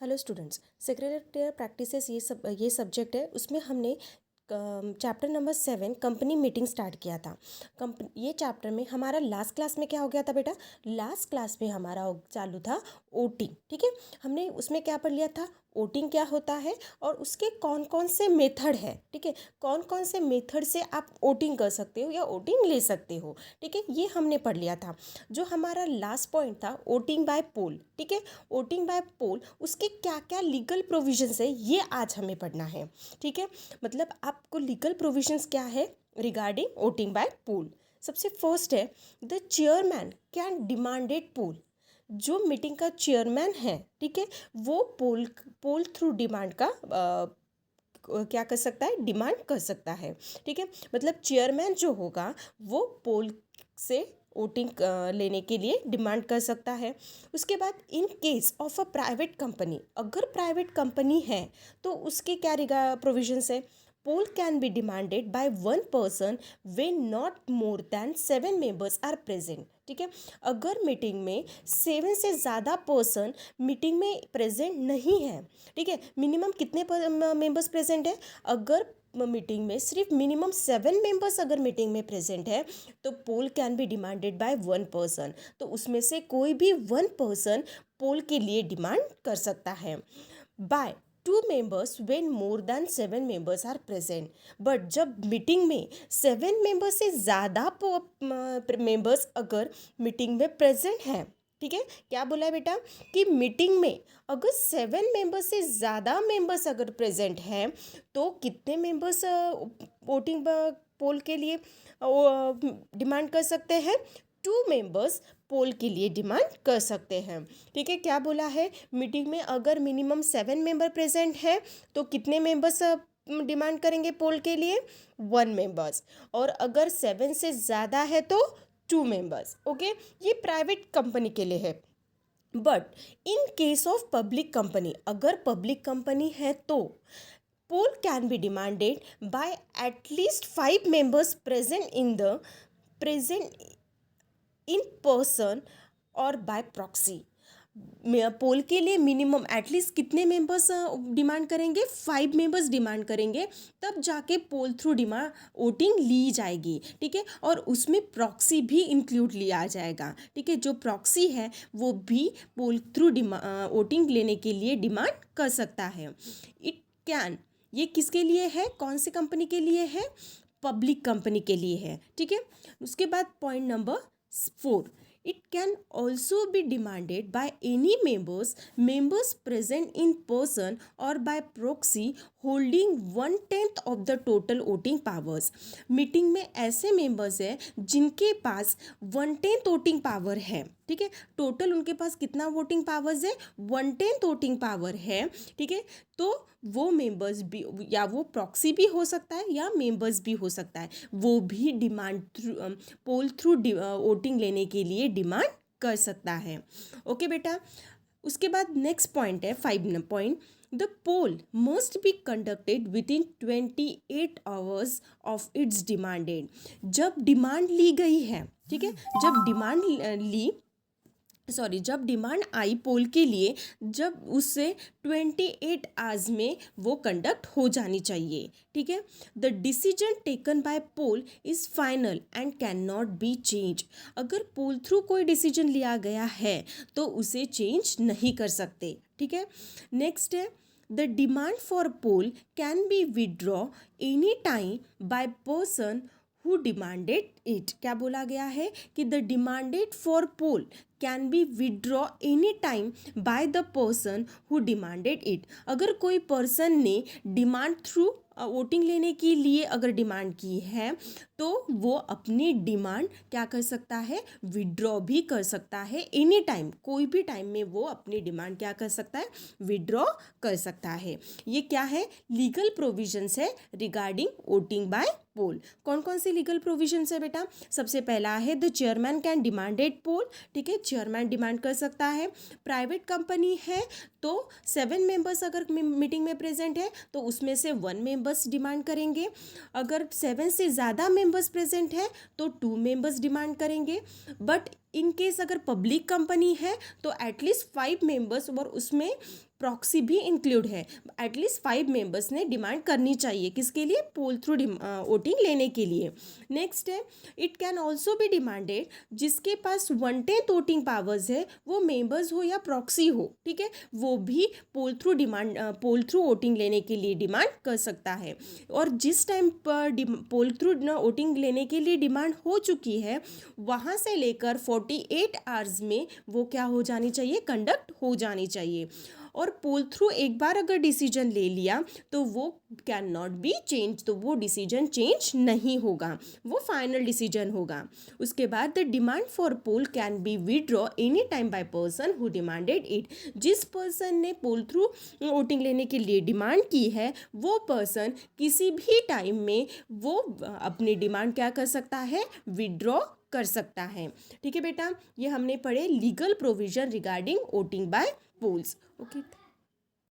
Hello students, secretarial practices ये subject है। उसमें हमने chapter number 7 company meeting start किया था। ये चैप्टर में हमारा लास्ट क्लास में क्या हो गया था बेटा? लास्ट क्लास में हमारा चालू था वोटिंग। ठीक है, हमने उसमें क्या पढ़ लिया था? वोटिंग क्या होता है और उसके कौन कौन से मेथड है। ठीक है, कौन कौन से मेथड से आप वोटिंग कर सकते हो या वोटिंग ले सकते हो। ठीक है, ये हमने पढ़ लिया था। जो हमारा लास्ट पॉइंट था वोटिंग बाय पोल। ठीक है, वोटिंग बाय पोल उसके क्या क्या लीगल प्रोविजंस है ये आज हमें पढ़ना है। ठीक है, मतलब आपको लीगल प्रोविजंस क्या है रिगार्डिंग वोटिंग बाय पोल। सबसे फर्स्ट है द चेयरमैन कैन डिमांडेड पोल। जो मीटिंग का चेयरमैन है, ठीक है, वो पोल पोल थ्रू डिमांड का क्या कर सकता है? डिमांड कर सकता है। ठीक है, मतलब चेयरमैन जो होगा वो पोल से वोटिंग लेने के लिए डिमांड कर सकता है। उसके बाद in case of a private company, अगर प्राइवेट कंपनी है तो उसके क्या प्रोविजंस है? Poll can be demanded by one person when not more than 7 members are present. ठीक है, अगर मीटिंग में 7 से ज़्यादा पर्सन मीटिंग में प्रेजेंट नहीं है, ठीक है, मिनिमम कितने मेंबर्स प्रेजेंट है? अगर मीटिंग में सिर्फ मिनिमम 7 मेंबर्स अगर मीटिंग में प्रेजेंट है तो poll can be demanded by one person. तो उसमें से कोई भी वन पर्सन पोल के लिए डिमांड कर सकता है। By 2 members when more than 7 members are present. But जब मीटिंग में 7 मेंबर्स से ज़्यादा मेंबर्स अगर मीटिंग में प्रेजेंट है, ठीक है, क्या बोला है बेटा कि मीटिंग में अगर 7 मेंबर्स से ज़्यादा मेंबर्स अगर प्रेजेंट हैं तो कितने मेंबर्स वोटिंग पोल के लिए डिमांड कर सकते हैं? 2 मेंबर्स पोल के लिए डिमांड कर सकते हैं। ठीक है, क्या बोला है? मीटिंग में अगर मिनिमम 7 मेंबर प्रेजेंट है तो कितने मेंबर्स डिमांड करेंगे पोल के लिए? 1 मेंबर्स। और अगर 7 से ज़्यादा है तो 2 मेंबर्स। ओके, ये प्राइवेट कंपनी के लिए है। But in case of public company, अगर पब्लिक कंपनी है तो poll can be demanded by at least 5 members present in person और बाय प्रॉक्सी। पोल के लिए मिनिमम एटलीस्ट कितने मेंबर्स डिमांड करेंगे? 5 मेंबर्स डिमांड करेंगे, तब जाके पोल थ्रू डिमांड वोटिंग ली जाएगी। ठीक है, और उसमें प्रॉक्सी भी इंक्लूड लिया जाएगा। ठीक है, जो प्रॉक्सी है वो भी पोल थ्रू वोटिंग लेने के लिए डिमांड कर सकता है। इट कैन, ये किसके लिए है? कौन सी कंपनी के लिए है? पब्लिक कंपनी के लिए है। ठीक है, उसके बाद point number 4, it can also be demanded by any members present in person or by proxy holding 1/10 of the total voting powers। Meeting में ऐसे मेंबर्स हैं जिनके पास 1/10 वोटिंग पावर है। ठीक है, टोटल उनके पास कितना वोटिंग पावर्स है? 1/10 वोटिंग पावर है। ठीक है, तो वो मेंबर्स भी, या वो प्रॉक्सी भी हो सकता है या मेंबर्स भी हो सकता है, वो भी डिमांड थ्रू पोल थ्रू वोटिंग लेने के लिए डिमांड कर सकता है। ओके बेटा, उसके बाद नेक्स्ट पॉइंट है 5 point, the poll must be conducted within 28 hours of its demanded. जब डिमांड ली गई है, ठीक है, जब डिमांड आई पोल के लिए, जब उससे 28 आवर्स में वो कंडक्ट हो जानी चाहिए। ठीक है, the decision taken by poll is final and can not be change. अगर पोल थ्रू कोई डिसीजन लिया गया है तो उसे चेंज नहीं कर सकते। ठीक है, नेक्स्ट है the demand for poll can be withdraw any time by person who demanded it. क्या बोला गया है कि the demanded for poll can be withdraw any time by the person who demanded it. अगर कोई पर्सन ने demand through voting लेने के लिए अगर डिमांड की है तो वो अपनी डिमांड क्या कर सकता है? विदड्रॉ भी कर सकता है। एनी टाइम, कोई भी टाइम में वो अपनी डिमांड क्या कर सकता है? विदड्रॉ कर सकता है। ये क्या है? लीगल प्रोविजंस है रिगार्डिंग वोटिंग बाय पोल। कौन कौन सी लीगल प्रोविजंस है बेटा? सबसे पहला है द चेयरमैन कैन डिमांडेड पोल। ठीक है, चेयरमैन डिमांड कर सकता है। प्राइवेट कंपनी है तो 7 मेंबर्स अगर मीटिंग में प्रेजेंट है तो उसमें से 1 मेंबर्स डिमांड करेंगे। अगर 7 से ज़्यादा मेंबर्स प्रेजेंट है तो 2 मेंबर्स डिमांड करेंगे। बट इन केस अगर पब्लिक कंपनी है तो एटलीस्ट 5 मेंबर्स और उसमें प्रॉक्सी भी इंक्लूड है, एटलीस्ट 5 मेंबर्स ने डिमांड करनी चाहिए किसके लिए, पोल थ्रू वोटिंग लेने के लिए। नेक्स्ट है it can also be demanded, जिसके पास 1/10 वोटिंग पावर्स है वो मेंबर्स हो या प्रॉक्सी हो, ठीक है, वो भी पोल थ्रू वोटिंग लेने के लिए डिमांड कर सकता है। और जिस टाइम पर पोल थ्रू वोटिंग लेने के लिए डिमांड हो चुकी है वहाँ से लेकर 48 आवर्स में वो क्या हो जानी चाहिए, कंडक्ट हो जानी चाहिए। और पोल थ्रू एक बार अगर डिसीजन ले लिया तो वो कैन नॉट बी चेंज, तो वो डिसीजन चेंज नहीं होगा, वो फाइनल डिसीजन होगा। उसके बाद the demand for poll can be withdraw any time by person who demanded it, जिस पर्सन ने पोल थ्रू वोटिंग लेने के लिए डिमांड की है वो पर्सन किसी भी टाइम में वो अपनी डिमांड क्या कर सकता है, विड्रॉ कर सकता है। ठीक है बेटा, ये हमने पढ़े legal provision regarding voting by polls. Okay.